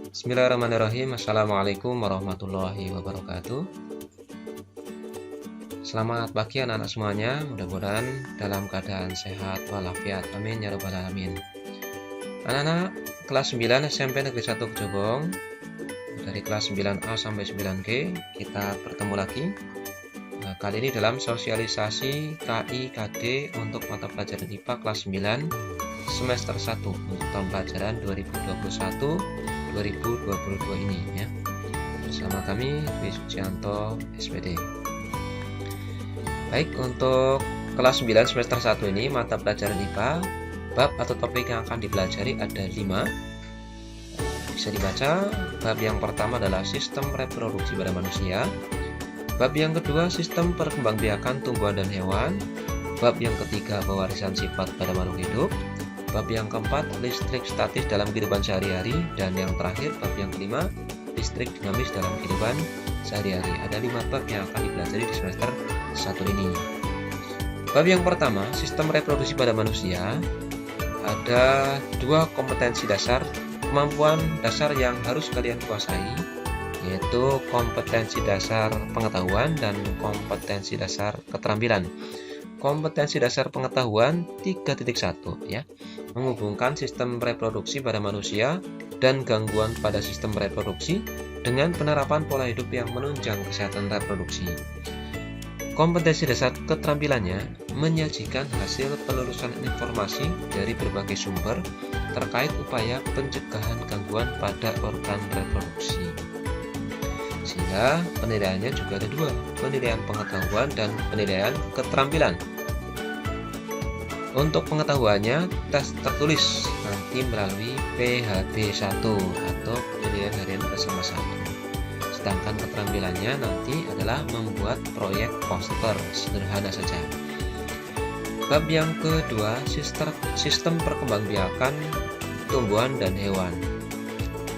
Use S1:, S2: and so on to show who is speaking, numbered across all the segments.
S1: Bismillahirrahmanirrahim. Assalamualaikum warahmatullahi wabarakatuh. Selamat pagi anak-anak semuanya. Mudah-mudahan dalam keadaan sehat walafiat. Amin ya rabbal alamin. Anak-anak kelas 9 SMP Negeri 1 Kejobong, dari kelas 9A sampai 9G, kita bertemu lagi. Kali ini dalam sosialisasi KI/KD untuk mata pelajaran IPA kelas 9 semester 1 untuk tahun pelajaran 2021-2022 ini ya. Bersama kami Dwi Sucianto SPD. Baik, untuk kelas 9 semester 1 ini mata pelajaran IPA, bab atau topik yang akan dipelajari ada 5. Bisa dibaca. Bab yang pertama adalah sistem reproduksi pada manusia. Bab yang kedua, sistem perkembangbiakan tumbuhan dan hewan. Bab yang ketiga, pewarisan sifat pada makhluk hidup. Bab yang keempat, listrik statis dalam kehidupan sehari-hari. Dan yang terakhir, bab yang kelima, listrik dinamis dalam kehidupan sehari-hari. Ada 5 bab yang akan dipelajari di semester 1 ini. Bab yang pertama, sistem reproduksi pada manusia. Ada 2 kompetensi dasar, kemampuan dasar yang harus kalian kuasai, yaitu kompetensi dasar pengetahuan dan kompetensi dasar keterampilan. Kompetensi dasar pengetahuan 3.1 ya, menghubungkan sistem reproduksi pada manusia dan gangguan pada sistem reproduksi dengan penerapan pola hidup yang menunjang kesehatan reproduksi. Kompetensi dasar keterampilannya menyajikan hasil penelusuran informasi dari berbagai sumber terkait upaya pencegahan gangguan pada organ reproduksi. Sehingga penilaiannya juga ada 2, penilaian pengetahuan dan penilaian keterampilan. Untuk pengetahuannya, tes tertulis nanti melalui PHB1 atau penilaian harian bersama 1. Sedangkan keterampilannya nanti adalah membuat proyek poster, sederhana saja. Bab yang kedua, sistem perkembangbiakan tumbuhan dan hewan.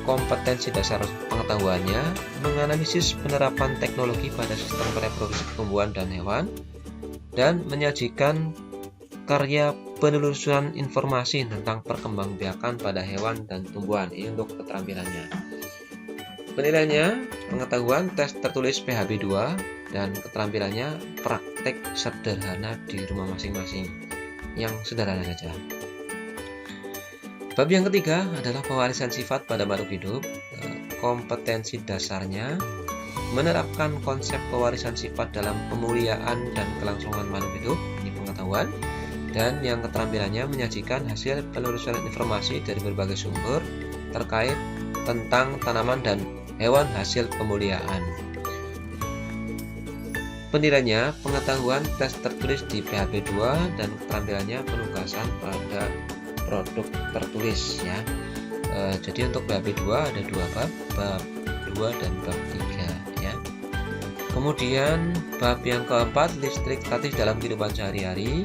S1: Kompetensi dasar pengetahuannya menganalisis penerapan teknologi pada sistem reproduksi tumbuhan dan hewan dan menyajikan karya penelusuran informasi tentang perkembangbiakan pada hewan dan tumbuhan. Ini untuk keterampilannya. Penilaiannya, pengetahuan tes tertulis PHB 2 dan keterampilannya praktek sederhana di rumah masing-masing, yang sederhana saja. Bab yang ketiga adalah pewarisan sifat pada makhluk hidup. Kompetensi dasarnya menerapkan konsep pewarisan sifat dalam pemuliaan dan kelangsungan makhluk hidup, ini pengetahuan. Dan yang keterampilannya menyajikan hasil penelusuran informasi dari berbagai sumber terkait tentang tanaman dan hewan hasil pemuliaan. Penilaiannya, pengetahuan tes tertulis di PHB 2 dan keterampilannya penugasan pada produk tertulis ya. Jadi untuk PHB 2 ada 2 bab, bab 2 dan bab 3 ya. Kemudian bab yang keempat, listrik statis dalam kehidupan sehari-hari.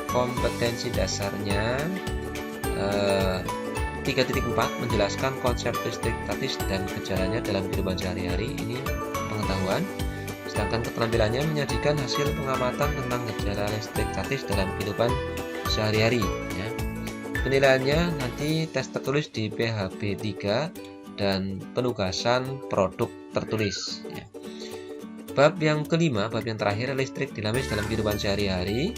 S1: Kompetensi dasarnya 3.4 menjelaskan konsep listrik statis dan gejalanya dalam kehidupan sehari-hari, ini pengetahuan. Sedangkan keterampilannya menyajikan hasil pengamatan tentang gejala listrik statis dalam kehidupan sehari-hari ya. Penilaiannya nanti tes tertulis di PHB 3 dan penugasan produk tertulis ya. Bab yang kelima, bab yang terakhir, listrik dinamis dalam kehidupan sehari-hari.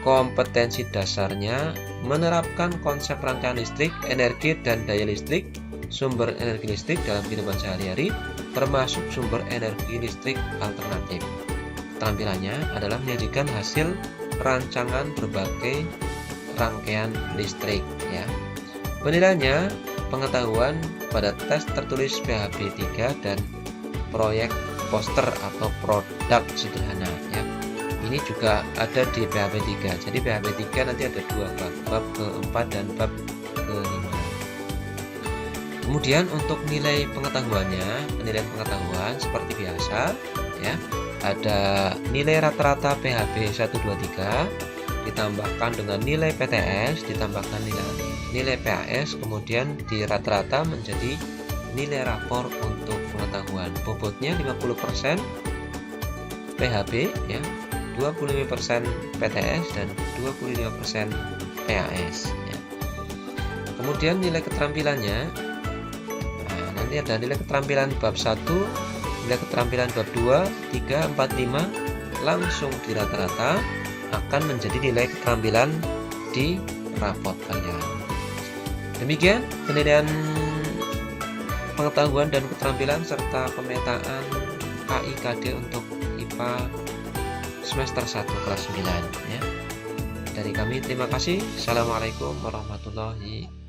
S1: Kompetensi dasarnya menerapkan konsep rangkaian listrik, energi dan daya listrik, sumber energi listrik dalam kehidupan sehari-hari, termasuk sumber energi listrik alternatif. Keterampilannya adalah menyajikan hasil rancangan berbagai rangkaian listrik ya. Penilaiannya, pengetahuan pada tes tertulis PHB 3 dan proyek poster atau produk sederhana ya. Ini juga ada di PHB 3. Jadi PHB 3 nanti ada 2 bab, bab ke-4 dan bab ke-5. Kemudian untuk nilai pengetahuannya, penilaian pengetahuan seperti biasa ya. Ada nilai rata-rata PHB 1 2 3 ditambahkan dengan nilai PTS, ditambahkan nilai PAS, kemudian di rata-rata menjadi nilai rapor untuk pengetahuan. Bobotnya 50% PHB ya, 25% PTS dan 25% PAS ya. Kemudian nilai keterampilannya, nanti ada nilai keterampilan bab 1, nilai keterampilan bab 2, 3, 4, 5 langsung di rata-rata akan menjadi nilai keterampilan di rapot kalian. Demikian penilaian pengetahuan dan keterampilan serta pemetaan KIKD untuk IPA semester 1 kelas 9 ya. Dari kami terima kasih. Assalamualaikum warahmatullahi wabarakatuh.